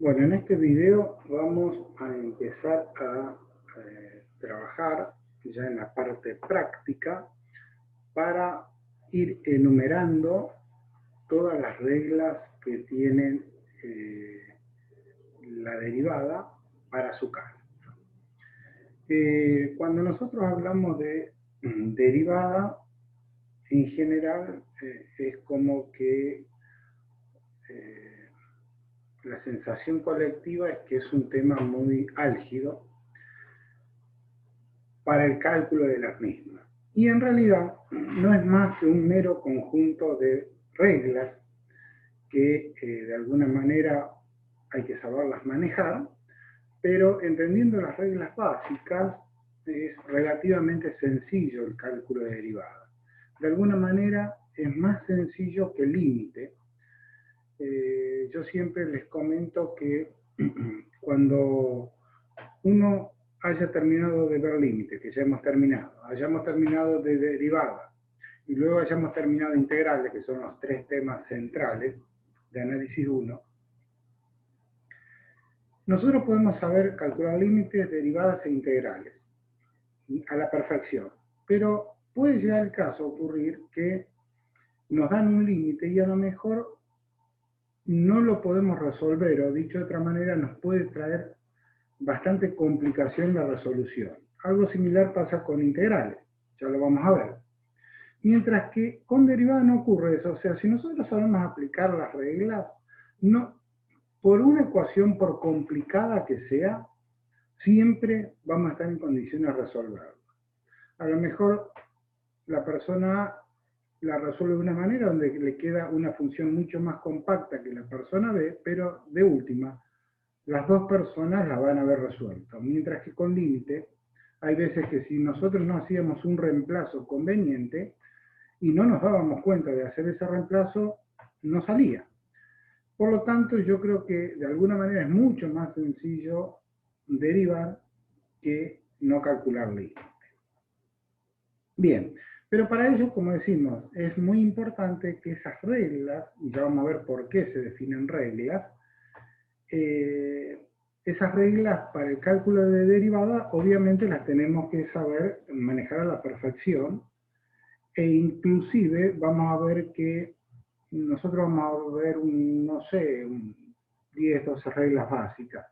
Bueno, en este video vamos a empezar a trabajar ya en la parte práctica para ir enumerando todas las reglas que tienen la derivada para su cálculo. Cuando nosotros hablamos de derivada, en general es como que la sensación colectiva es que es un tema muy álgido para el cálculo de las mismas. Y en realidad no es más que un mero conjunto de reglas que de alguna manera hay que saberlas manejar, pero entendiendo las reglas básicas es relativamente sencillo el cálculo de derivada. De alguna manera es más sencillo que el límite. Yo siempre les comento que cuando uno haya terminado de ver límites, que ya hemos terminado, hayamos terminado de derivada y luego hayamos terminado integrales, que son los tres temas centrales de análisis 1, nosotros podemos saber calcular límites, derivadas e integrales a la perfección, pero puede llegar el caso a ocurrir que nos dan un límite y a lo mejor no lo podemos resolver, o dicho de otra manera, nos puede traer bastante complicación la resolución. Algo similar pasa con integrales, ya lo vamos a ver. Mientras que con derivadas no ocurre eso, o sea, si nosotros sabemos aplicar las reglas, no, por una ecuación, por complicada que sea, siempre vamos a estar en condiciones de resolverla. A lo mejor la persona la resuelve de una manera donde le queda una función mucho más compacta que la persona B, pero de última, las dos personas la van a haber resuelto. Mientras que con límite, hay veces que si nosotros no hacíamos un reemplazo conveniente y no nos dábamos cuenta de hacer ese reemplazo, no salía. Por lo tanto, yo creo que de alguna manera es mucho más sencillo derivar que no calcular límite. Bien, pero para ello, como decimos, es muy importante que esas reglas, y ya vamos a ver por qué se definen reglas, esas reglas para el cálculo de derivada obviamente las tenemos que saber manejar a la perfección, e inclusive vamos a ver que nosotros vamos a ver no sé, 10, 12 reglas básicas.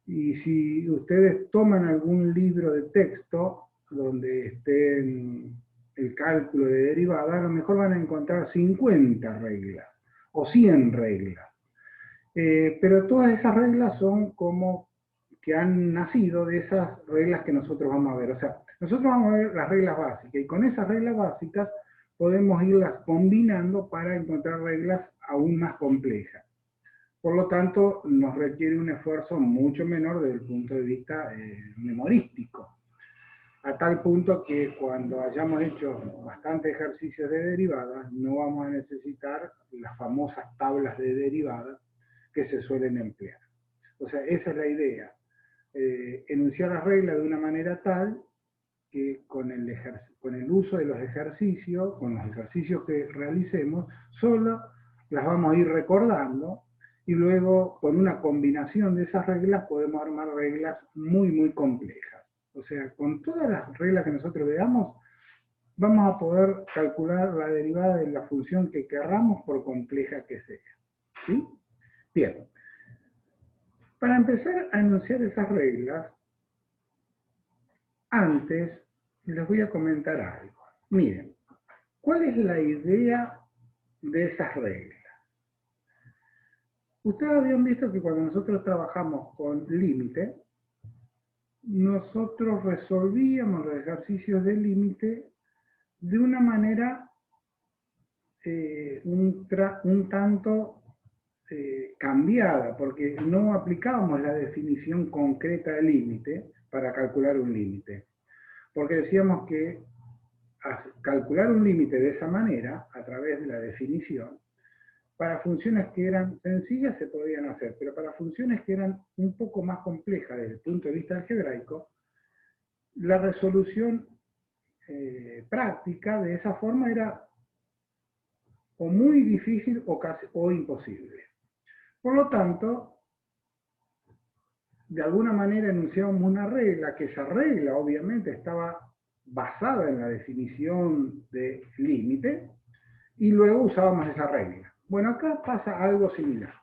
Y si ustedes toman algún libro de texto donde esté el cálculo de derivada, a lo mejor van a encontrar 50 reglas o 100 reglas. Pero todas esas reglas son como que han nacido de esas reglas que nosotros vamos a ver. O sea, nosotros vamos a ver las reglas básicas y con esas reglas básicas podemos irlas combinando para encontrar reglas aún más complejas. Por lo tanto, nos requiere un esfuerzo mucho menor desde el punto de vista memorístico. A tal punto que cuando hayamos hecho bastantes ejercicios de derivadas, no vamos a necesitar las famosas tablas de derivadas que se suelen emplear. O sea, esa es la idea. Enunciar las reglas de una manera tal que con el uso de los ejercicios, con los ejercicios que realicemos, solo las vamos a ir recordando y luego con una combinación de esas reglas podemos armar reglas muy, muy complejas. O sea, con todas las reglas que nosotros veamos, vamos a poder calcular la derivada de la función que querramos por compleja que sea. ¿Sí? Bien. Para empezar a enunciar esas reglas, antes les voy a comentar algo. Miren, ¿cuál es la idea de esas reglas? Ustedes habían visto que cuando nosotros trabajamos con límite, nosotros resolvíamos los ejercicios de límite de una manera un tanto cambiada, porque no aplicábamos la definición concreta de límite para calcular un límite. Porque decíamos que calcular un límite de esa manera, a través de la definición, para funciones que eran sencillas se podían hacer, pero para funciones que eran un poco más complejas desde el punto de vista algebraico, la resolución práctica de esa forma era o muy difícil o imposible. Por lo tanto, de alguna manera enunciamos una regla, que esa regla obviamente estaba basada en la definición de límite, y luego usábamos esa regla. Bueno, acá pasa algo similar.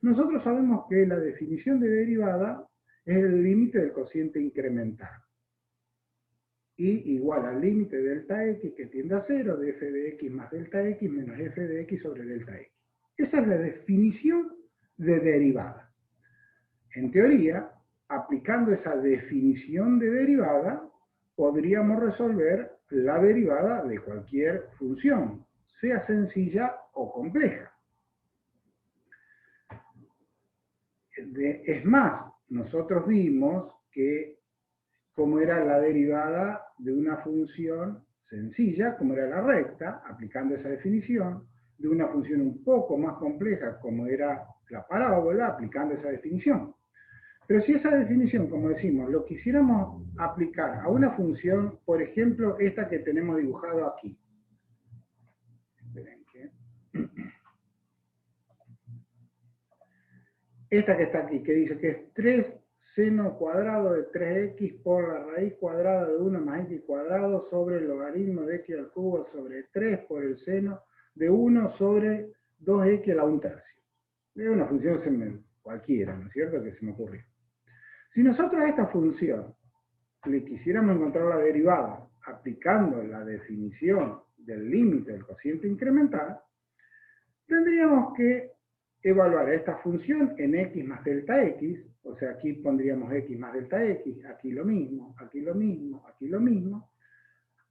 Nosotros sabemos que la definición de derivada es el límite del cociente incremental. Y igual al límite de delta x que tiende a 0 de f de x más delta x menos f de x sobre delta x. Esa es la definición de derivada. En teoría, aplicando esa definición de derivada, podríamos resolver la derivada de cualquier función, sea sencilla o compleja. Es más, nosotros vimos que como era la derivada de una función sencilla, como era la recta, aplicando esa definición, de una función un poco más compleja, como era la parábola, aplicando esa definición. Pero si esa definición, como decimos, lo quisiéramos aplicar a una función, por ejemplo, esta que tenemos dibujado aquí. Esperen que... Esta que está aquí, que dice que es 3 seno cuadrado de 3x por la raíz cuadrada de 1 más x cuadrado sobre el logaritmo de x al cubo sobre 3 por el seno de 1 sobre 2x a la 1/3. Es una función cualquiera, ¿no es cierto?, que se me ocurrió. Si nosotros a esta función le quisiéramos encontrar la derivada aplicando la definición del límite del cociente incremental, tendríamos que evaluar esta función en x más delta x, o sea, aquí pondríamos x más delta x, aquí lo mismo, aquí lo mismo, aquí lo mismo.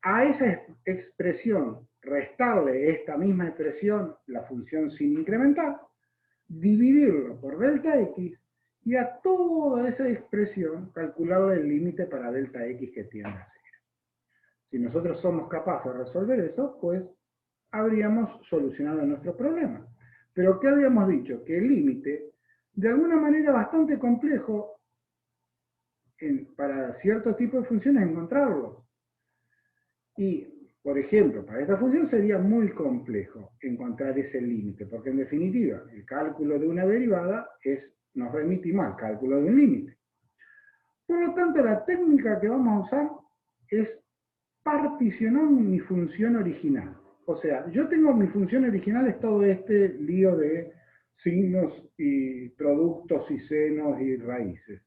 A esa expresión restarle esta misma expresión, la función sin incrementar, dividirlo por delta x, y a toda esa expresión calcularle el límite para delta x que tiende a 0. Si nosotros somos capaces de resolver eso, pues habríamos solucionado nuestro problema. Pero ¿qué habíamos dicho? Que el límite, de alguna manera bastante complejo, para cierto tipo de funciones encontrarlo. Y, por ejemplo, para esta función sería muy complejo encontrar ese límite, porque en definitiva, el cálculo de una derivada nos remitimos al cálculo de un límite. Por lo tanto, la técnica que vamos a usar es particionar mi función original. O sea, yo tengo mi función original, es todo este lío de signos y productos y senos y raíces.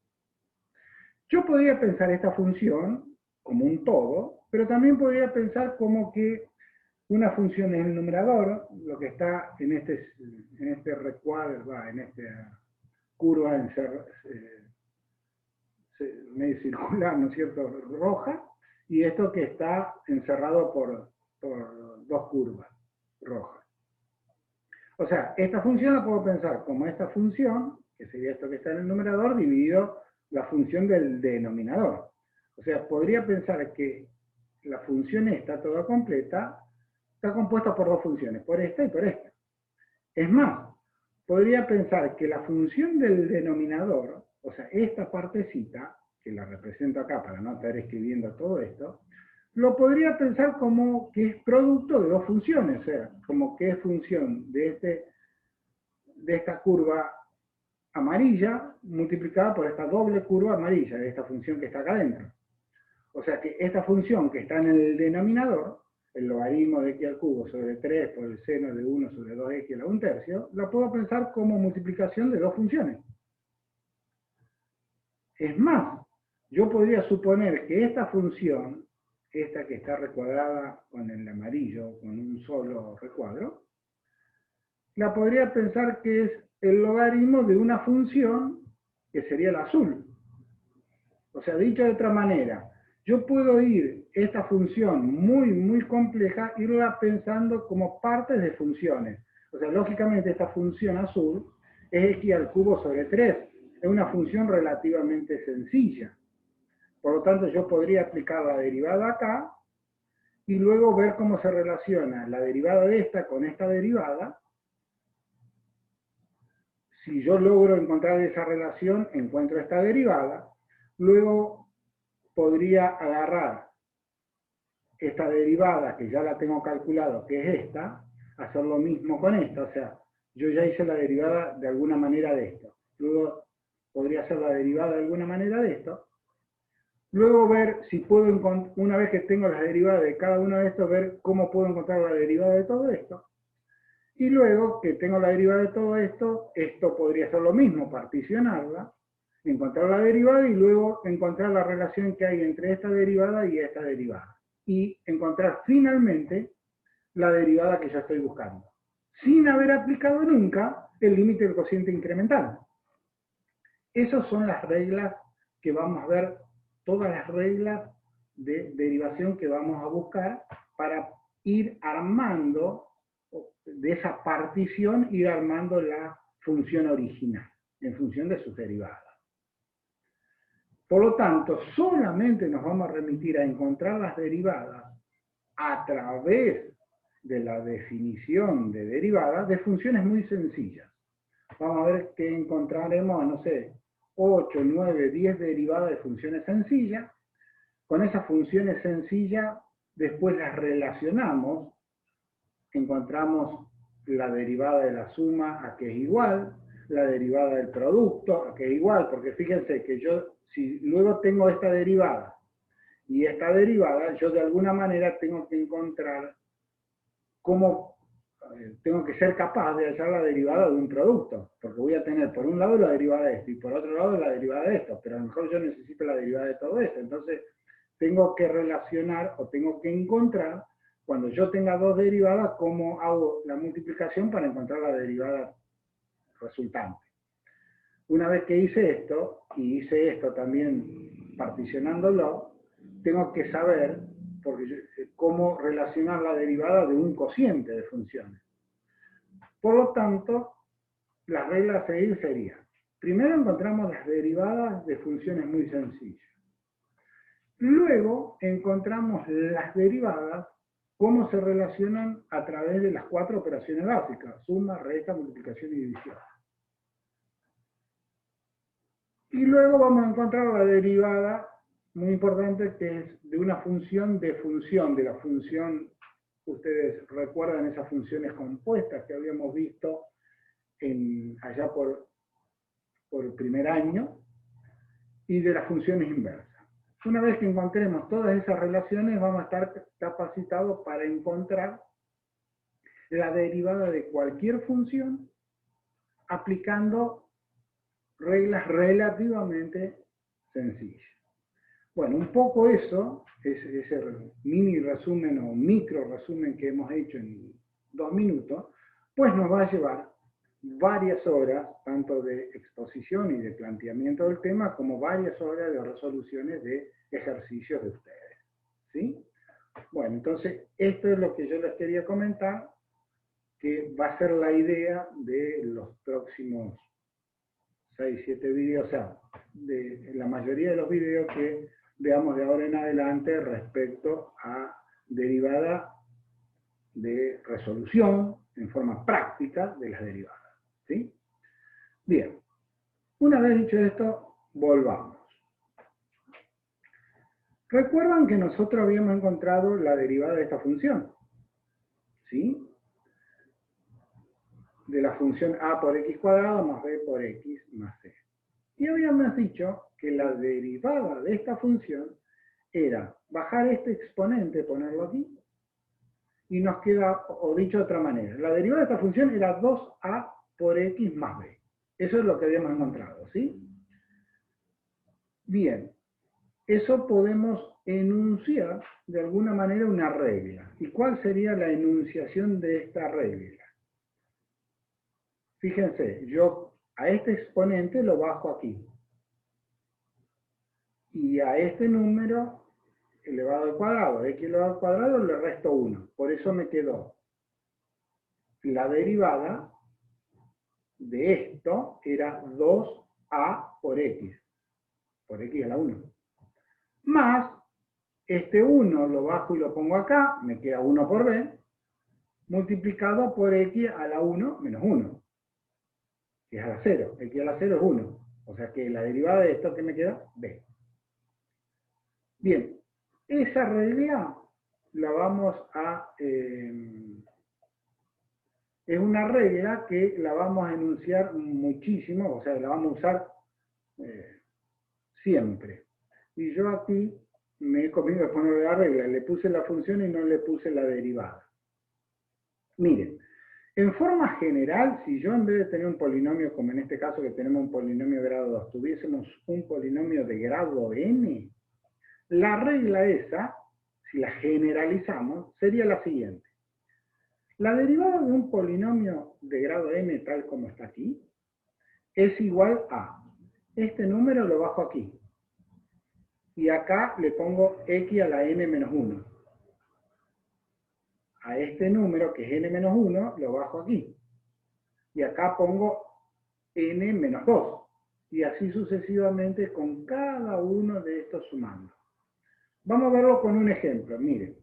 Yo podría pensar esta función como un todo, pero también podría pensar como que una función es el numerador, lo que está en este recuadro, en esta curva medio circular, ¿no es cierto?, roja, y esto que está encerrado por dos curvas rojas. O sea, esta función la puedo pensar como esta función, que sería esto que está en el numerador, dividido la función del denominador. O sea, podría pensar que la función esta, toda completa, está compuesta por dos funciones, por esta y por esta. Es más, podría pensar que la función del denominador, o sea, esta partecita, que la represento acá para no estar escribiendo todo esto, lo podría pensar como que es producto de dos funciones, o sea, como que es función de esta curva amarilla multiplicada por esta doble curva amarilla, de esta función que está acá adentro. O sea que esta función que está en el denominador, el logaritmo de x al cubo sobre 3 por el seno de 1 sobre 2x a la 1/3, la puedo pensar como multiplicación de dos funciones. Es más, yo podría suponer que esta función, esta que está recuadrada con el amarillo, con un solo recuadro, la podría pensar que es el logaritmo de una función que sería el azul. O sea, dicho de otra manera, yo puedo ir esta función muy compleja, irla pensando como partes de funciones. O sea, lógicamente esta función azul es x al cubo sobre 3. Es una función relativamente sencilla. Por lo tanto, yo podría aplicar la derivada acá y luego ver cómo se relaciona la derivada de esta con esta derivada. Si yo logro encontrar esa relación, encuentro esta derivada. Luego podría agarrar esta derivada, que ya la tengo calculado, que es esta, hacer lo mismo con esta. O sea, yo ya hice la derivada de alguna manera de esto. Luego podría ser la derivada de alguna manera de esto. Luego ver si puedo encontrar, una vez que tengo las derivadas de cada uno de estos, ver cómo puedo encontrar la derivada de todo esto. Y luego que tengo la derivada de todo esto, esto podría ser lo mismo, particionarla, encontrar la derivada y luego encontrar la relación que hay entre esta derivada y esta derivada. Y encontrar finalmente la derivada que yo estoy buscando, sin haber aplicado nunca el límite del cociente incremental. Esas son las reglas que vamos a ver, todas las reglas de derivación que vamos a buscar para ir armando, de esa partición, ir armando la función original, en función de sus derivadas. Por lo tanto, solamente nos vamos a remitir a encontrar las derivadas a través de la definición de derivadas de funciones muy sencillas. Vamos a ver que encontraremos, no sé, 8, 9, 10 derivadas de funciones sencillas. Con esas funciones sencillas, después las relacionamos, encontramos la derivada de la suma a que es igual, la derivada del producto a que es igual, porque fíjense que yo, si luego tengo esta derivada y esta derivada, yo de alguna manera tengo que encontrar cómo, tengo que ser capaz de hallar la derivada de un producto, porque voy a tener por un lado la derivada de esto y por otro lado la derivada de esto, pero a lo mejor yo necesito la derivada de todo esto, entonces tengo que relacionar o tengo que encontrar, cuando yo tenga dos derivadas, cómo hago la multiplicación para encontrar la derivada resultante. Una vez que hice esto, y hice esto también particionándolo, tengo que saber cómo relacionar la derivada de un cociente de funciones. Por lo tanto, las reglas a seguir serían: primero encontramos las derivadas de funciones muy sencillas. Luego encontramos las derivadas, cómo se relacionan a través de las 4 operaciones básicas: suma, resta, multiplicación y división. Y luego vamos a encontrar la derivada, muy importante, que es de una función de la función, ustedes recuerdan esas funciones compuestas que habíamos visto allá por el primer año, y de las funciones inversas. Una vez que encontremos todas esas relaciones, vamos a estar capacitados para encontrar la derivada de cualquier función aplicando reglas relativamente sencillas. Bueno, un poco eso, ese mini resumen o micro resumen que hemos hecho en 2 minutos, pues nos va a llevar varias horas, tanto de exposición y de planteamiento del tema, como varias horas de resoluciones de ejercicios de ustedes. ¿Sí? Bueno, entonces, esto es lo que yo les quería comentar, que va a ser la idea de los próximos 6, 7 vídeos, o sea, de la mayoría de los vídeos que veamos de ahora en adelante respecto a derivada de resolución en forma práctica de las derivadas. ¿Sí? Bien, una vez dicho esto, volvamos. Recuerdan que nosotros habíamos encontrado la derivada de esta función, ¿sí? De la función a por x cuadrado más b por x más c. Y habíamos dicho que la derivada de esta función era bajar este exponente, ponerlo aquí, y nos queda, o dicho de otra manera, la derivada de esta función era 2a por x más b. Eso es lo que habíamos encontrado, ¿sí? Bien, eso podemos enunciar de alguna manera una regla. ¿Y cuál sería la enunciación de esta regla? Fíjense, yo a este exponente lo bajo aquí. Y a este número elevado al cuadrado, x elevado al cuadrado, le resto 1. Por eso me quedó la derivada de esto, era 2a por x a la 1. Más, este 1 lo bajo y lo pongo acá, me queda 1 por b, multiplicado por x a la 1 menos 1, que es a la 0. X a la 0 es 1. O sea que la derivada de esto que me queda, b. Bien, esa regla la vamos a... es una regla que la vamos a enunciar muchísimo, o sea, la vamos a usar siempre. Y yo aquí me he comido después de la regla, le puse la función y no le puse la derivada. Miren, en forma general, si yo en vez de tener un polinomio, como en este caso que tenemos un polinomio de grado 2, tuviésemos un polinomio de grado n, la regla esa, si la generalizamos, sería la siguiente. La derivada de un polinomio de grado n, tal como está aquí, es igual a, este número lo bajo aquí, y acá le pongo x a la n menos 1. A este número, que es n menos 1, lo bajo aquí. Y acá pongo n menos 2. Y así sucesivamente con cada uno de estos sumando. Vamos a verlo con un ejemplo. Miren,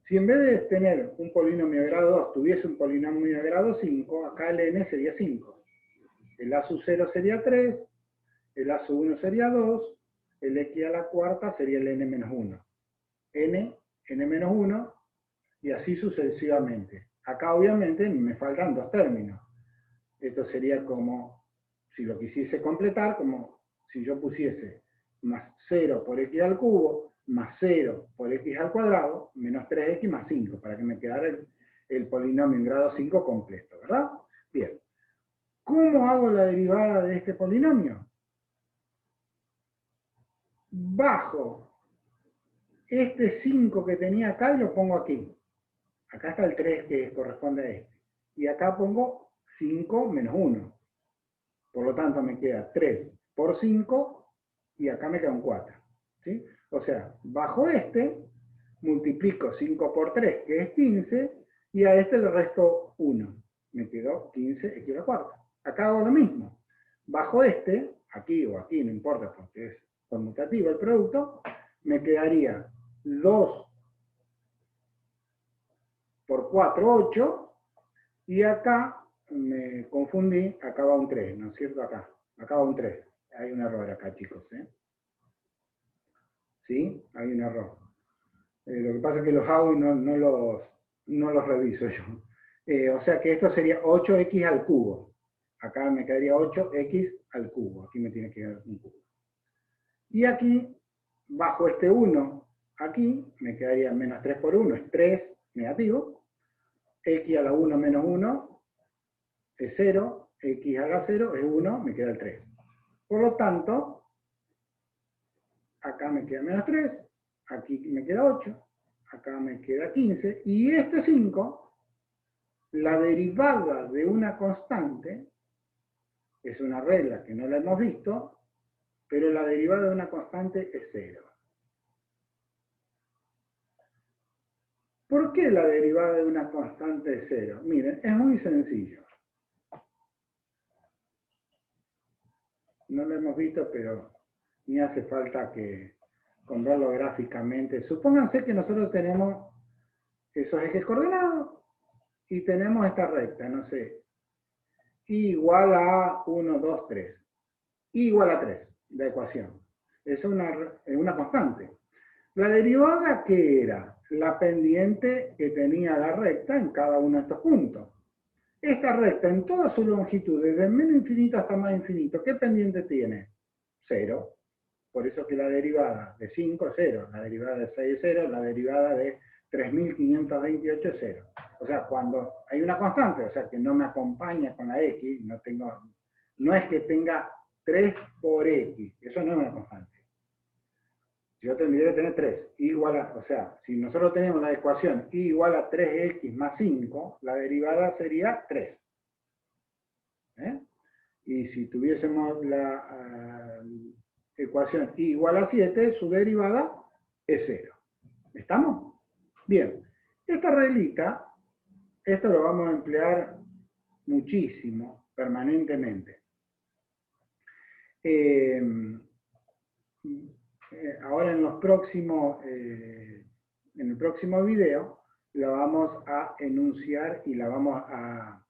si en vez de tener un polinomio de grado 2 tuviese un polinomio de grado 5, acá el n sería 5. El a sub 0 sería 3, el a sub 1 sería 2, el x a la cuarta sería el n menos 1. N menos 1, y así sucesivamente. Acá obviamente me faltan dos términos. Esto sería como, si lo quisiese completar, como si yo pusiese más 0 por x al cubo, más 0 por x al cuadrado, menos 3x más 5, para que me quedara el polinomio en grado 5 completo, ¿verdad? Bien. ¿Cómo hago la derivada de este polinomio? Bajo este 5 que tenía acá y lo pongo aquí. Acá está el 3 que corresponde a este. Y acá pongo 5 menos 1. Por lo tanto me queda 3 por 5 y acá me queda un 4. ¿Sí? O sea, bajo este multiplico 5 por 3, que es 15, y a este le resto 1. Me quedó 15x a la cuarta. Acá hago lo mismo. Bajo este, aquí o aquí, no importa porque es conmutativo el producto, me quedaría 2 por 4, 8, y acá me confundí, acá va un 3, ¿no es cierto? Acá va un 3. Hay un error acá, chicos, ¿eh? ¿Sí? Hay un error. Lo que pasa es que los hago y no los reviso yo. O sea que esto sería 8x al cubo. Acá me quedaría 8x al cubo. Aquí me tiene que quedar un cubo. Y aquí, bajo este 1, aquí me quedaría menos 3 por 1, es 3 negativo. X a la 1 menos 1 es 0. X a la 0 es 1, me queda el 3. Por lo tanto, acá me queda menos 3, aquí me queda 8, acá me queda 15, y este 5, la derivada de una constante, es una regla que no la hemos visto, pero la derivada de una constante es 0. ¿Por qué la derivada de una constante es 0? Miren, es muy sencillo. No lo hemos visto, pero ni hace falta que con verlo gráficamente. Supónganse que nosotros tenemos esos ejes coordenados y tenemos esta recta, no sé, y igual a 1, 2, 3. Y igual a 3, la ecuación. Es una constante. La derivada, ¿qué era? La pendiente que tenía la recta en cada uno de estos puntos. Esta recta en toda su longitud, desde menos infinito hasta más infinito, ¿qué pendiente tiene? 0. Por eso que la derivada de 5 es 0, la derivada de 6 es 0, la derivada de 3.528 es 0. O sea, cuando hay una constante, o sea, que no me acompaña con la x, no es que tenga 3 por x, eso no es una constante. Yo tendría que tener 3, igual a, o sea, si nosotros tenemos la ecuación y igual a 3x más 5, la derivada sería 3. Y si tuviésemos la ecuación y igual a 7, su derivada es 0. ¿Estamos? Bien. Esta reglita, esto lo vamos a emplear muchísimo, permanentemente. Ahora en el próximo video la vamos a enunciar y la vamos a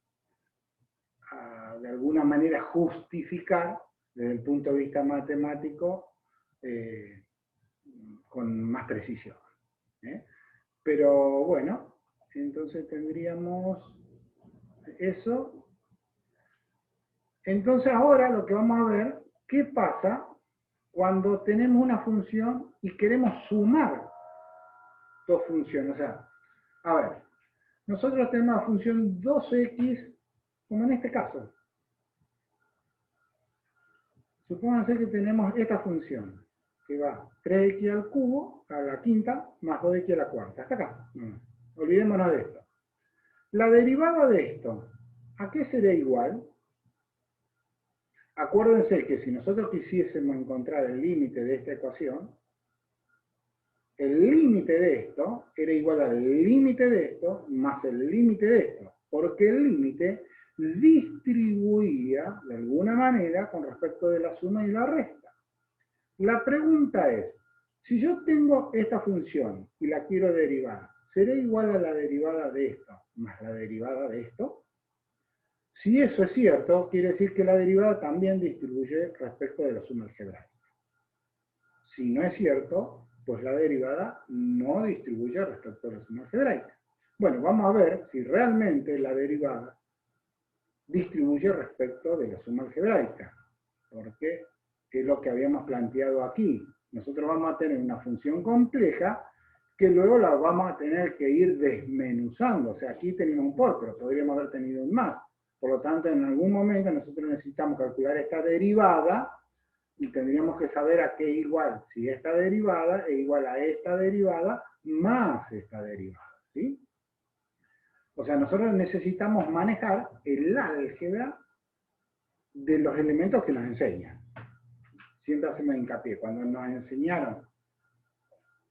de alguna manera justificar desde el punto de vista matemático con más precisión. Pero bueno, entonces tendríamos eso. Entonces ahora lo que vamos a ver ¿Qué pasa cuando tenemos una función y queremos sumar dos funciones? O sea, a ver, nosotros tenemos la función 2x, como en este caso. Supónganse que tenemos esta función, que va 3x al cubo, a la quinta, más 2x a la cuarta. Hasta acá. Olvidémonos de esto. La derivada de esto, ¿a qué sería igual? Acuérdense que si nosotros quisiésemos encontrar el límite de esta ecuación, el límite de esto era igual al límite de esto más el límite de esto, porque el límite distribuía de alguna manera con respecto de la suma y la resta. La pregunta es, si yo tengo esta función y la quiero derivar, ¿será igual a la derivada de esto más la derivada de esto? Si eso es cierto, quiere decir que la derivada también distribuye respecto de la suma algebraica. Si no es cierto, pues la derivada no distribuye respecto de la suma algebraica. Bueno, vamos a ver si realmente la derivada distribuye respecto de la suma algebraica, porque es lo que habíamos planteado aquí. Nosotros vamos a tener una función compleja que luego la vamos a tener que ir desmenuzando. O sea, aquí tenemos un por, pero podríamos haber tenido un más. Por lo tanto, en algún momento nosotros necesitamos calcular esta derivada y tendríamos que saber a qué igual, si esta derivada es igual a esta derivada más esta derivada, ¿sí? O sea, nosotros necesitamos manejar el álgebra de los elementos que nos enseñan. Siempre hacemos hincapié. Cuando nos enseñaron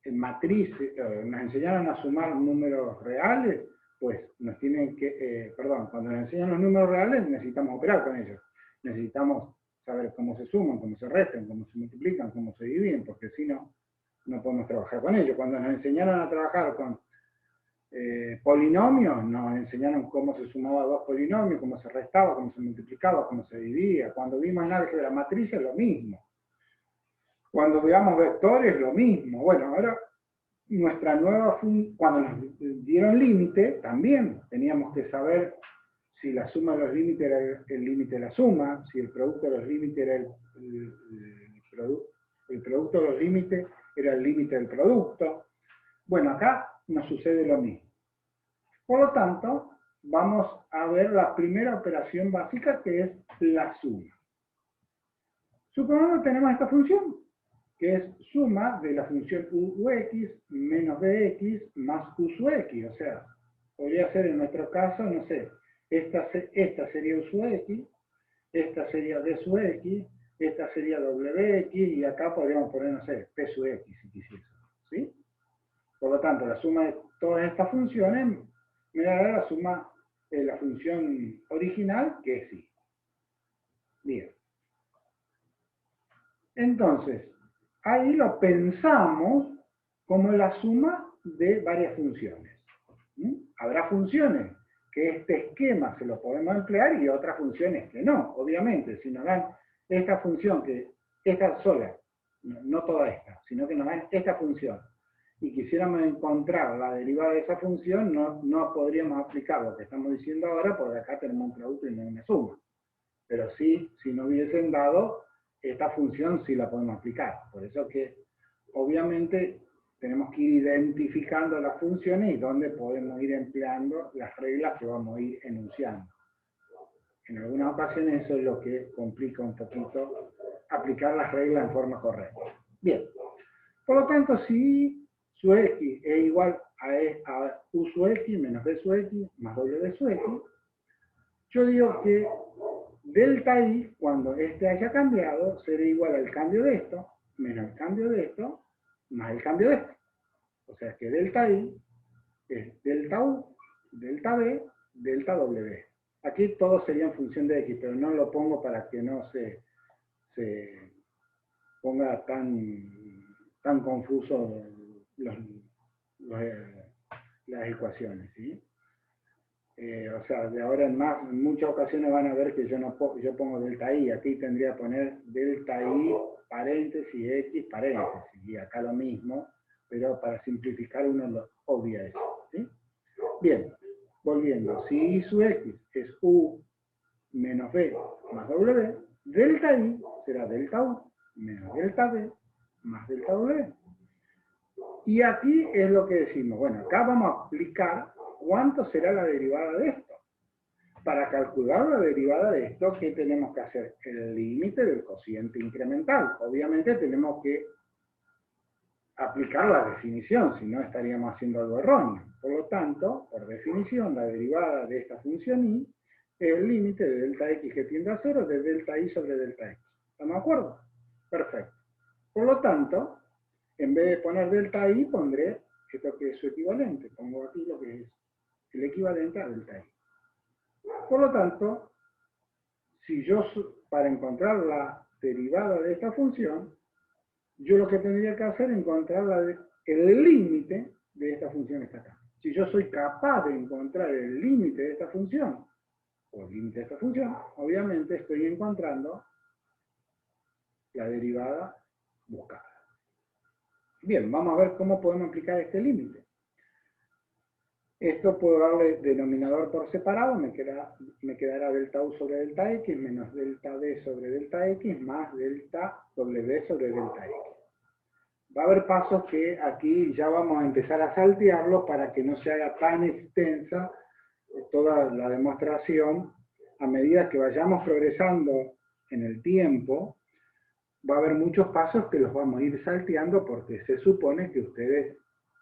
en matrices, nos enseñaron a sumar números reales, pues nos tienen que, cuando nos enseñan los números reales necesitamos operar con ellos. Necesitamos saber cómo se suman, cómo se restan, cómo se multiplican, cómo se dividen, porque si no, no podemos trabajar con ellos. Cuando nos enseñaron a trabajar con polinomios, nos enseñaron cómo se sumaba dos polinomios, cómo se restaba, cómo se multiplicaba, cómo se dividía. Cuando vimos en álgebra matrices, lo mismo. Cuando veamos vectores, lo mismo. Bueno, ahora nuestra nueva función, cuando nos dieron límite, también teníamos que saber si la suma de los límites era el límite de la suma, si el producto de los límites era el producto de los límites era el límite del producto. Bueno, acá nos sucede lo mismo. Por lo tanto, vamos a ver la primera operación básica, que es la suma. Supongamos que tenemos esta función, que es suma de la función ux menos bx más u sub x. O sea, podría ser en nuestro caso, no sé, esta sería u sub x, esta sería d sub x, esta sería wx, y acá podríamos poner, no sé, p sub x si quisiésemos, ¿sí? Por lo tanto, la suma de todas estas funciones me dará la suma de la función original, que es y. Bien. Entonces, ahí lo pensamos como la suma de varias funciones. Habrá funciones que este esquema se lo podemos emplear y otras funciones que no. Obviamente, si nos dan esta función, que esta sola, no toda esta, sino que nos dan esta función, y quisiéramos encontrar la derivada de esa función, no podríamos aplicar lo que estamos diciendo ahora, porque acá tenemos un producto y no una suma. Pero sí, si no hubiesen dado, esta función sí la podemos aplicar. Por eso que, obviamente, tenemos que ir identificando las funciones y dónde podemos ir empleando las reglas que vamos a ir enunciando. En algunas ocasiones eso es lo que complica un poquito aplicar las reglas en forma correcta. Bien, por lo tanto, si su x es igual a u sub x menos b sub x más w sub x, yo digo que delta i, cuando este haya cambiado, será igual al cambio de esto, menos el cambio de esto, más el cambio de esto. O sea que delta i es delta u, delta b, delta w. Aquí todo sería en función de x, pero no lo pongo para que no se ponga tan confuso las ecuaciones, ¿sí? O sea, de ahora en más, en muchas ocasiones van a ver que yo pongo delta i, aquí tendría que poner delta i paréntesis x paréntesis, y acá lo mismo, pero para simplificar uno lo obvia eso, ¿sí? Bien, volviendo, si i sub x es u menos b más w, Delta I será delta U menos delta D más delta W. Y aquí es lo que decimos, bueno, acá vamos a aplicar cuánto será la derivada de esto. Para calcular la derivada de esto, ¿qué tenemos que hacer? El límite del cociente incremental. Obviamente tenemos que aplicar la definición, si no estaríamos haciendo algo erróneo. Por lo tanto, por definición, la derivada de esta función I es el límite de delta X que tiende a 0 de delta I sobre delta X. ¿Estamos de acuerdo? Perfecto. Por lo tanto, en vez de poner delta I, pondré esto que es su equivalente. Pongo aquí lo que es el equivalente a delta I. Por lo tanto, si yo, para encontrar la derivada de esta función, yo lo que tendría que hacer es encontrar el límite de esta función que está acá. Si yo soy capaz de encontrar el límite de esta función, o el límite de esta función, obviamente estoy encontrando la derivada buscada. Bien, vamos a ver cómo podemos aplicar este límite. Esto puedo darle denominador por separado, me quedará delta U sobre delta X menos delta D sobre delta X más delta W sobre delta X. Va a haber pasos que aquí ya vamos a empezar a saltearlos para que no se haga tan extensa toda la demostración. A medida que vayamos progresando en el tiempo, va a haber muchos pasos que los vamos a ir salteando porque se supone que ustedes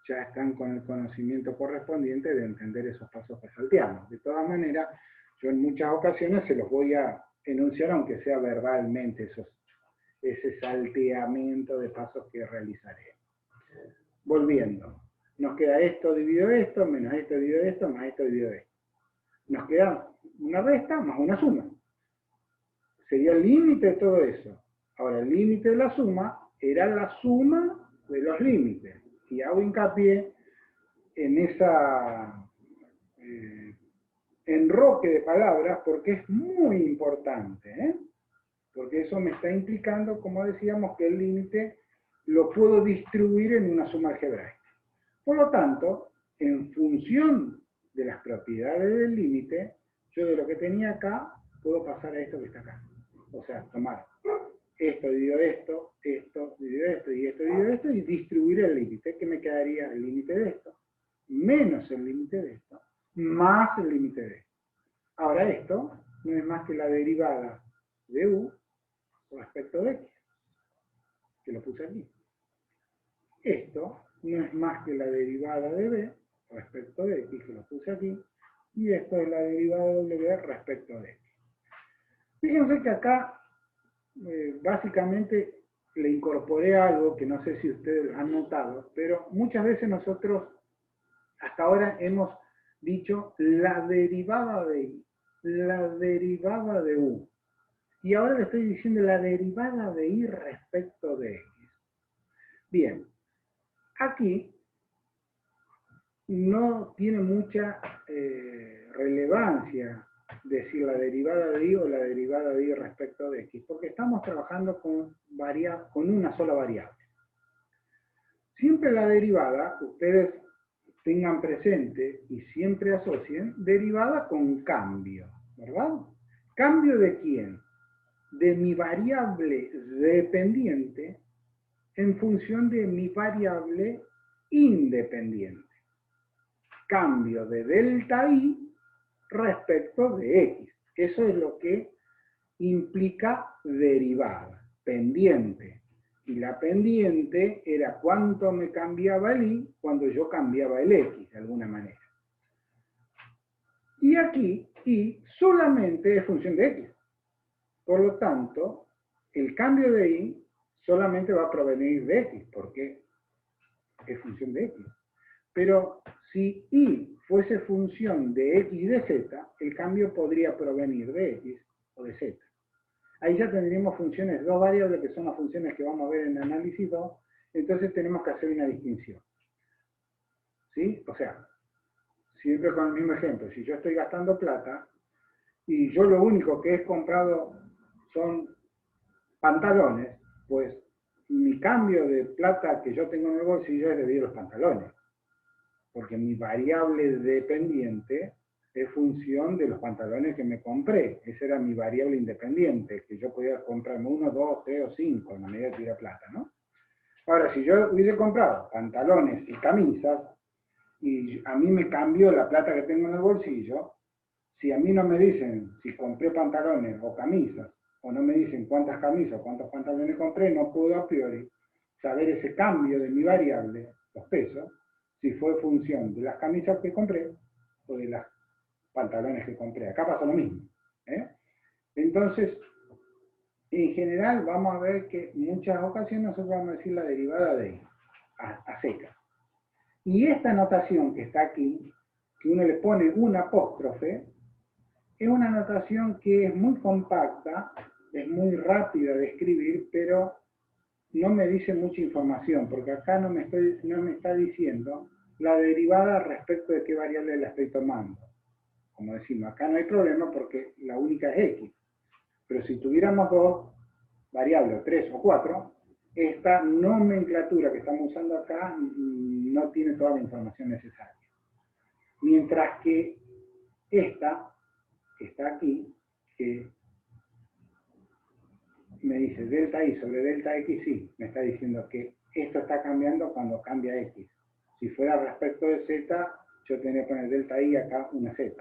ya están con el conocimiento correspondiente de entender esos pasos que salteamos. De todas maneras, yo en muchas ocasiones se los voy a enunciar, aunque sea verbalmente, ese salteamiento de pasos que realizaré. Volviendo, nos queda esto dividido esto, menos esto dividido esto, más esto dividido esto. Nos queda una resta más una suma. Sería el límite de todo eso. Ahora, el límite de la suma era la suma de los límites. Y hago hincapié en esa enroque de palabras porque es muy importante, ¿eh? Porque eso me está implicando, como decíamos, que el límite lo puedo distribuir en una suma algebraica. Por lo tanto, en función de las propiedades del límite, yo de lo que tenía acá, puedo pasar a esto que está acá. O sea, tomar esto dividido esto, esto dividido esto y esto dividido esto y distribuir el límite, que me quedaría el límite de esto, menos el límite de esto, más el límite de esto. Ahora esto no es más que la derivada de U respecto de X, que lo puse aquí. Esto no es más que la derivada de B respecto de X, que lo puse aquí, y esto es la derivada de W respecto de X. Fíjense que acá básicamente le incorporé algo que no sé si ustedes han notado, pero muchas veces nosotros hasta ahora hemos dicho la derivada de I, la derivada de U. Y ahora le estoy diciendo la derivada de I respecto de X. Bien, aquí no tiene mucha relevancia decir la derivada de I o la derivada de I respecto de X, porque estamos trabajando con una sola variable. Siempre la derivada, ustedes tengan presente y siempre asocien derivada con cambio, ¿verdad? ¿Cambio de quién? De mi variable dependiente en función de mi variable independiente. Cambio de delta I respecto de X. Eso es lo que implica derivada, pendiente. Y la pendiente era cuánto me cambiaba el I cuando yo cambiaba el X, de alguna manera. Y aquí, I solamente es función de X. Por lo tanto, el cambio de I solamente va a provenir de X, porque es función de X. Pero si I fuese función de X y de Z, el cambio podría provenir de X o de Z. Ahí ya tendríamos funciones, dos variables que son las funciones que vamos a ver en el análisis 2, entonces tenemos que hacer una distinción. ¿Sí? O sea, siempre con el mismo ejemplo, si yo estoy gastando plata y yo lo único que he comprado son pantalones, pues mi cambio de plata que yo tengo en el bolsillo es debido a los pantalones. Porque mi variable dependiente es función de los pantalones que me compré. Esa era mi variable independiente, que yo podía comprarme 1, 2, 3 o 5 en la medida que tuviera plata, ¿no? Ahora, si yo hubiese comprado pantalones y camisas, y a mí me cambió la plata que tengo en el bolsillo, si a mí no me dicen si compré pantalones o camisas, o no me dicen cuántas camisas o cuántos pantalones compré, no puedo a priori saber ese cambio de mi variable, los pesos, si fue función de las camisas que compré o de los pantalones que compré. Acá pasa lo mismo. ¿eh? Entonces, en general vamos a ver que en muchas ocasiones nosotros vamos a decir la derivada de I, a seca. Y esta notación que está aquí, que uno le pone un apóstrofe, es una notación que es muy compacta, es muy rápida de escribir, pero no me dice mucha información, porque acá no me está diciendo la derivada respecto de qué variable la estoy tomando. Como decimos, acá no hay problema porque la única es x. Pero si tuviéramos dos variables, 3 o 4, esta nomenclatura que estamos usando acá no tiene toda la información necesaria. Mientras que esta, que está aquí, que me dice delta i sobre delta x, sí, me está diciendo que esto está cambiando cuando cambia x. Si fuera respecto de z, yo tendría que poner delta i acá una z.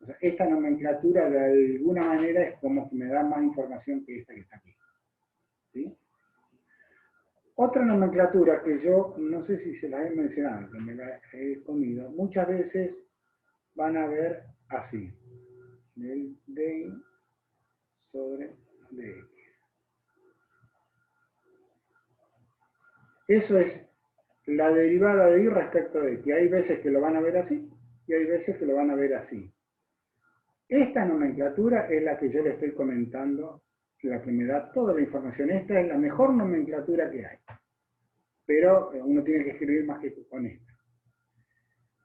O sea, esta nomenclatura de alguna manera es como que me da más información que esta que está aquí. ¿Sí? Otra nomenclatura que yo no sé si se la he mencionado, que me la he comido, muchas veces van a ver así, del de sobre dx. Eso es la derivada de y respecto de x. Hay veces que lo van a ver así y hay veces que lo van a ver así. Esta nomenclatura es la que yo le estoy comentando, la que me da toda la información. Esta es la mejor nomenclatura que hay. Pero uno tiene que escribir más que con esta.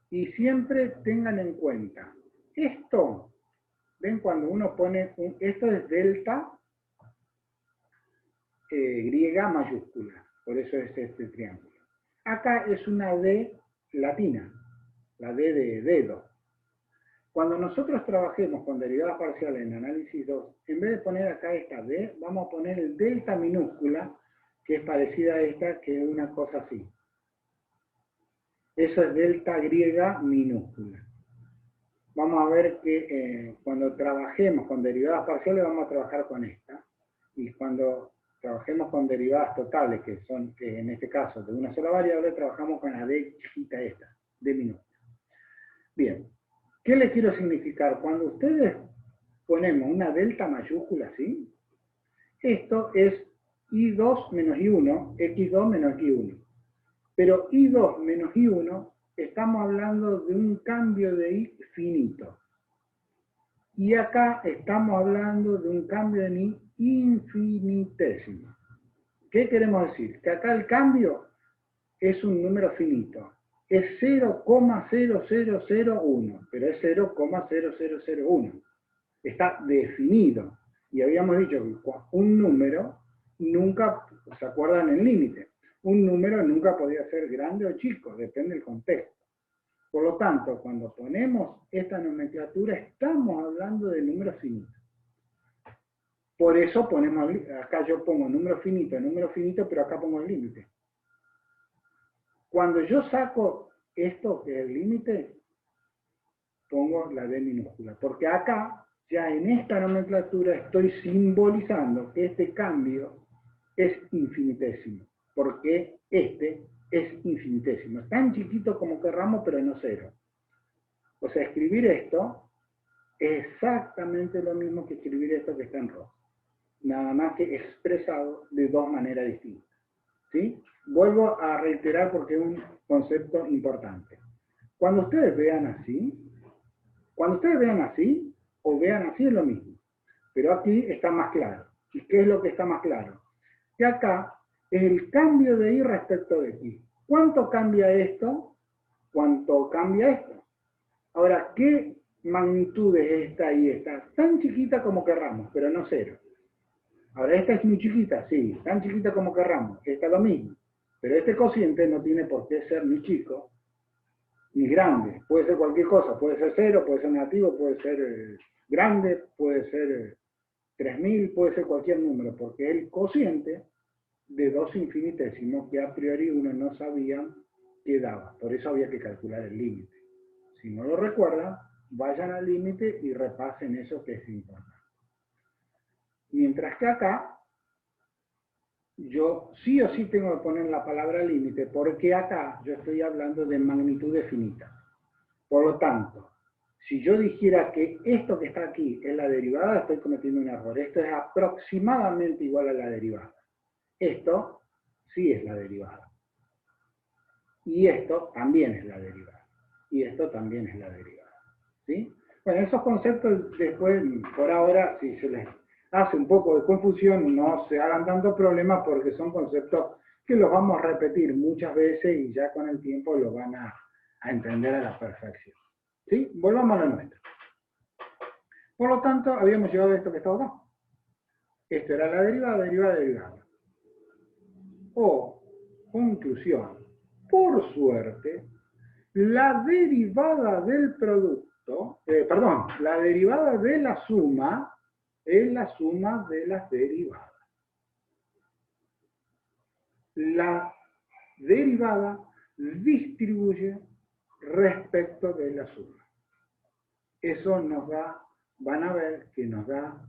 Y siempre tengan en cuenta, esto, ven cuando uno pone, esto es delta griega mayúscula, por eso es este triángulo. Acá es una D latina, la D de dedo. Cuando nosotros trabajemos con derivadas parciales en análisis 2, en vez de poner acá esta D, vamos a poner el delta minúscula, que es parecida a esta, que es una cosa así. Eso es delta griega minúscula. Vamos a ver que cuando trabajemos con derivadas parciales vamos a trabajar con esta. Y cuando trabajemos con derivadas totales, que en este caso de una sola variable, trabajamos con la D chiquita esta, D minúscula. Bien, ¿qué les quiero significar? Cuando ustedes ponemos una delta mayúscula así, esto es I2 menos I1, X2 menos X1. Pero I2 menos I1, estamos hablando de un cambio de I finito. Y acá estamos hablando de un cambio de I infinitésimo. ¿Qué queremos decir? Que acá el cambio es un número finito. Es 0,0001, pero es 0,0001. Está definido. Y habíamos dicho que un número nunca, ¿se acuerdan el límite? Un número nunca podía ser grande o chico, depende del contexto. Por lo tanto, cuando ponemos esta nomenclatura, estamos hablando de números finitos. Por eso ponemos, acá yo pongo número finito, pero acá pongo el límite. Cuando yo saco esto, que es el límite, pongo la D minúscula. Porque acá, ya en esta nomenclatura, estoy simbolizando que este cambio es infinitésimo. Porque este es infinitésimo. Es tan chiquito como querramos, pero no cero. O sea, escribir esto es exactamente lo mismo que escribir esto que está en rojo. Nada más que expresado de dos maneras distintas. ¿Sí? Vuelvo a reiterar porque es un concepto importante. Cuando ustedes vean así o vean así es lo mismo. Pero aquí está más claro. ¿Y qué es lo que está más claro? Que acá es el cambio de y respecto de x. ¿Cuánto cambia esto? ¿Cuánto cambia esto? Ahora, ¿qué magnitud es esta y esta? Tan chiquita como querramos, pero no cero. Ahora, esta es muy chiquita, sí, tan chiquita como querramos. Esta es lo mismo. Pero este cociente no tiene por qué ser ni chico ni grande, puede ser cualquier cosa, puede ser 0, puede ser negativo, puede ser grande, puede ser 3000, puede ser cualquier número, porque el cociente de 2 infinitesimos que a priori uno no sabía qué daba, por eso había que calcular el límite. Si no lo recuerdan, vayan al límite y repasen eso que es importante. Mientras que acá, yo sí o sí tengo que poner la palabra límite, porque acá yo estoy hablando de magnitudes finitas. Por lo tanto, si yo dijera que esto que está aquí es la derivada, estoy cometiendo un error. Esto es aproximadamente igual a la derivada. Esto sí es la derivada. Y esto también es la derivada. Y esto también es la derivada. ¿Sí? Bueno, esos conceptos después, por ahora, si se les hace un poco de confusión, no se hagan tanto problema porque son conceptos que los vamos a repetir muchas veces y ya con el tiempo los van a entender a la perfección. ¿Sí? Volvamos a lo nuestro. Por lo tanto, habíamos llegado a esto que está acá. Esto era la derivada, derivada, derivada. O, conclusión, por suerte, la derivada del producto, la derivada de la suma es la suma de las derivadas. La derivada distribuye respecto de la suma. Eso nos da, van a ver que nos da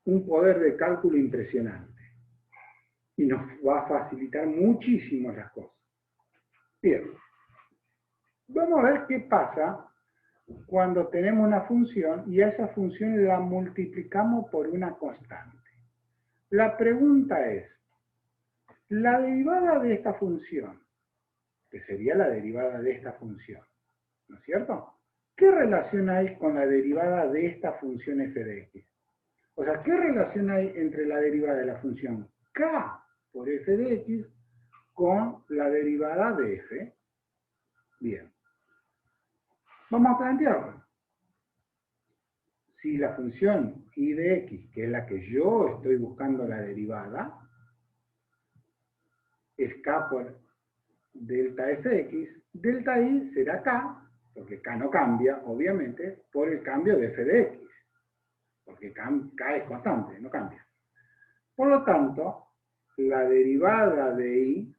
un poder de cálculo impresionante y nos va a facilitar muchísimo las cosas. Bien, vamos a ver qué pasa cuando tenemos una función y a esa función la multiplicamos por una constante. La pregunta es, la derivada de esta función, que sería la derivada de esta función, ¿no es cierto? ¿Qué relación hay con la derivada de esta función f de x? O sea, ¿qué relación hay entre la derivada de la función k por f de x con la derivada de f? Bien. Vamos a plantearlo. Si la función y de x, que es la que yo estoy buscando la derivada, es k por delta fx, delta y será k, porque k no cambia, obviamente, por el cambio de f de x, porque k es constante, no cambia. Por lo tanto, la derivada de y,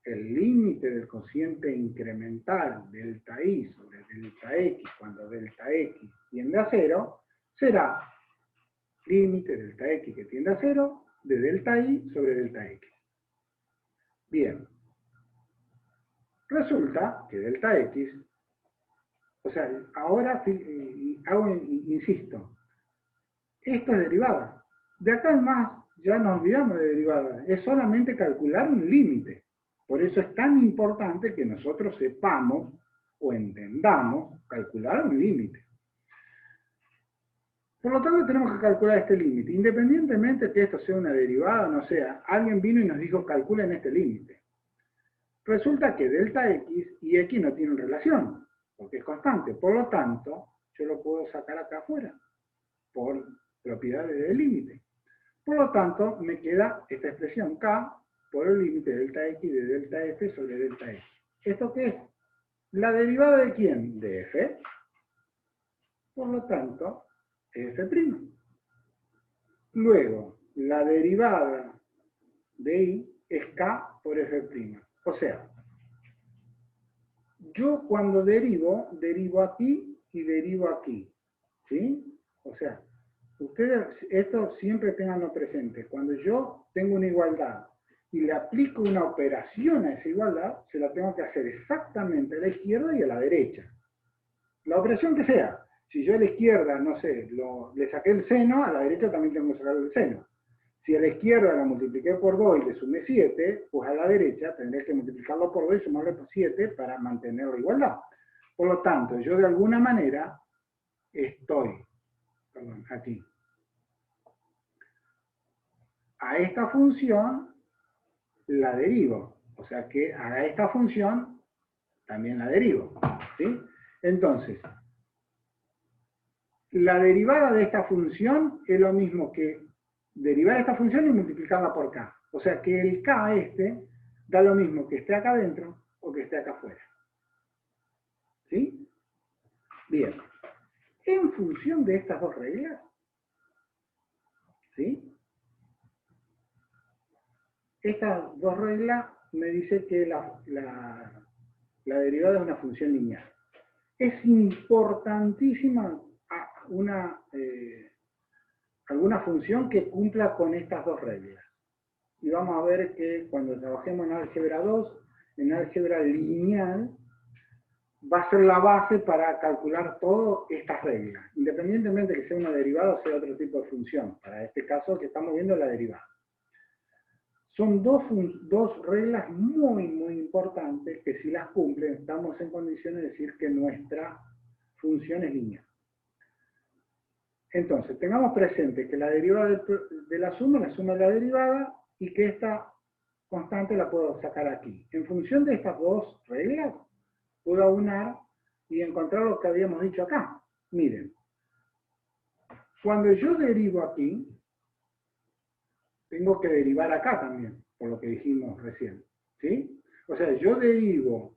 el límite del cociente incremental delta y sobre delta x cuando delta x tiende a 0, será límite delta x que tiende a 0 de delta y sobre delta x. Bien, resulta que delta x, o sea, ahora insisto, esto es derivada. De acá en más ya nos olvidamos de derivada, es solamente calcular un límite. Por eso es tan importante que nosotros sepamos o entendamos calcular un límite. Por lo tanto, tenemos que calcular este límite. Independientemente que esto sea una derivada o no sea, alguien vino y nos dijo calculen este límite. Resulta que delta x y x no tienen relación, porque es constante. Por lo tanto, yo lo puedo sacar acá afuera, por propiedades del límite. Por lo tanto, me queda esta expresión k por el límite de delta x de delta f sobre delta x. ¿Esto qué es? ¿La derivada de quién? De f. Por lo tanto, f'. Luego, la derivada de y es k por f'. O sea, yo cuando derivo aquí y derivo aquí. ¿Sí? O sea, ustedes esto siempre tenganlo presente. Cuando yo tengo una igualdad y le aplico una operación a esa igualdad, se la tengo que hacer exactamente a la izquierda y a la derecha. La operación que sea. Si yo a la izquierda, no sé, le saqué el seno, a la derecha también tengo que sacar el seno. Si a la izquierda la multipliqué por 2 y le sumé 7, pues a la derecha tendré que multiplicarlo por 2 y sumarle por 7 para mantener la igualdad. Por lo tanto, yo de alguna manera estoy, aquí, a esta función la derivo. O sea que a esta función también la derivo. ¿Sí? Entonces, la derivada de esta función es lo mismo que derivar esta función y multiplicarla por k. O sea que el k da lo mismo que esté acá adentro o que esté acá afuera. ¿Sí? Bien. En función de estas dos reglas, ¿sí? Estas dos reglas me dicen que la derivada es una función lineal. Es importantísima alguna función que cumpla con estas dos reglas. Y vamos a ver que cuando trabajemos en álgebra 2, en álgebra lineal, va a ser la base para calcular todas estas reglas, independientemente que sea una derivada o sea otro tipo de función. Para este caso que estamos viendo la derivada. Son dos reglas muy importantes que si las cumplen estamos en condiciones de decir que nuestra función es lineal. Entonces, tengamos presente que la derivada de la suma de la derivada y que esta constante la puedo sacar aquí. En función de estas dos reglas, puedo aunar y encontrar lo que habíamos dicho acá. Miren, cuando yo derivo aquí, tengo que derivar acá también, por lo que dijimos recién. ¿Sí? O sea, yo derivo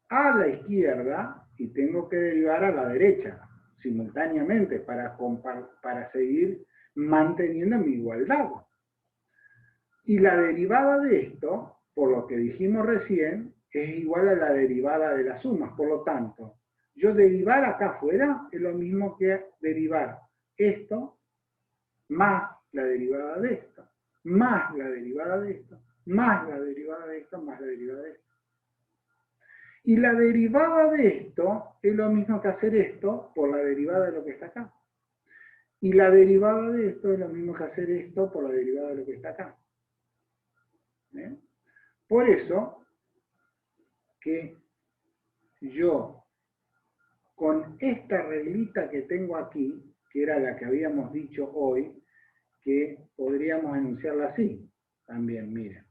a la izquierda y tengo que derivar a la derecha, simultáneamente, para seguir manteniendo mi igualdad. Y la derivada de esto, por lo que dijimos recién, es igual a la derivada de las sumas. Por lo tanto, yo derivar acá afuera es lo mismo que derivar esto más la derivada de esto, más la derivada de esto, más la derivada de esto, más la derivada de esto. Y la derivada de esto es lo mismo que hacer esto por la derivada de lo que está acá. Y la derivada de esto es lo mismo que hacer esto por la derivada de lo que está acá. ¿Bien? Por eso que yo, con esta reglita que tengo aquí, que era la que habíamos dicho hoy, que podríamos enunciarla así, también, miren.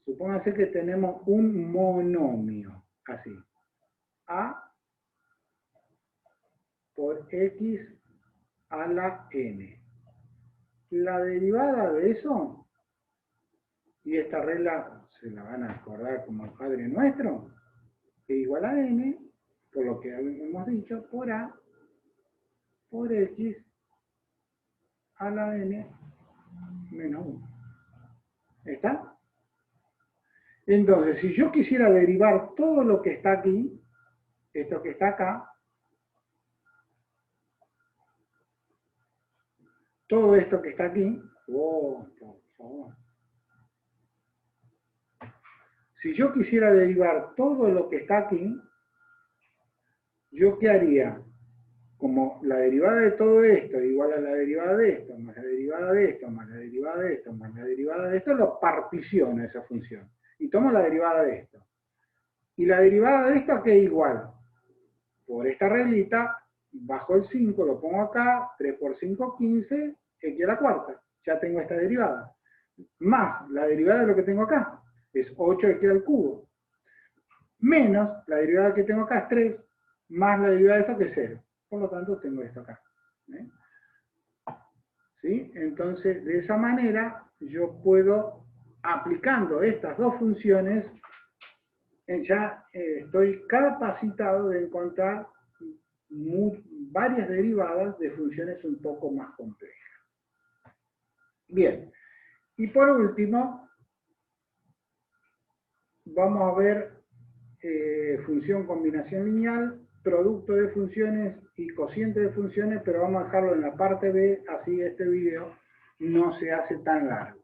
Supóngase que tenemos un monomio, así. A por X a la N. La derivada de eso, y esta regla se la van a acordar como el Padre Nuestro, es igual a N, por lo que hemos dicho, por A, por X a la N menos 1. ¿Está? Entonces, si yo quisiera derivar todo lo que está aquí, esto que está acá, todo esto que está aquí, por favor. Si yo quisiera derivar todo lo que está aquí, ¿yo qué haría? Como la derivada de todo esto es igual a la derivada de esto, más la derivada de esto, más la derivada de esto, más la derivada de esto, lo particiono esa función. Y tomo la derivada de esto. Y la derivada de esto, ¿qué es igual? Por esta reglita, bajo el 5, lo pongo acá, 3 por 5, 15, x a la cuarta. Ya tengo esta derivada. Más la derivada de lo que tengo acá, es 8x al cubo. Menos la derivada que tengo acá es 3, más la derivada de esto que es 0. Por lo tanto, tengo esto acá. ¿Sí? Entonces, de esa manera, yo puedo, aplicando estas dos funciones, ya estoy capacitado de encontrar varias derivadas de funciones un poco más complejas. Bien, y por último, vamos a ver función combinación lineal, producto de funciones y cociente de funciones, pero vamos a dejarlo en la parte B, así este video no se hace tan largo.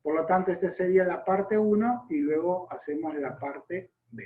Por lo tanto, esta sería la parte 1 y luego hacemos la parte B.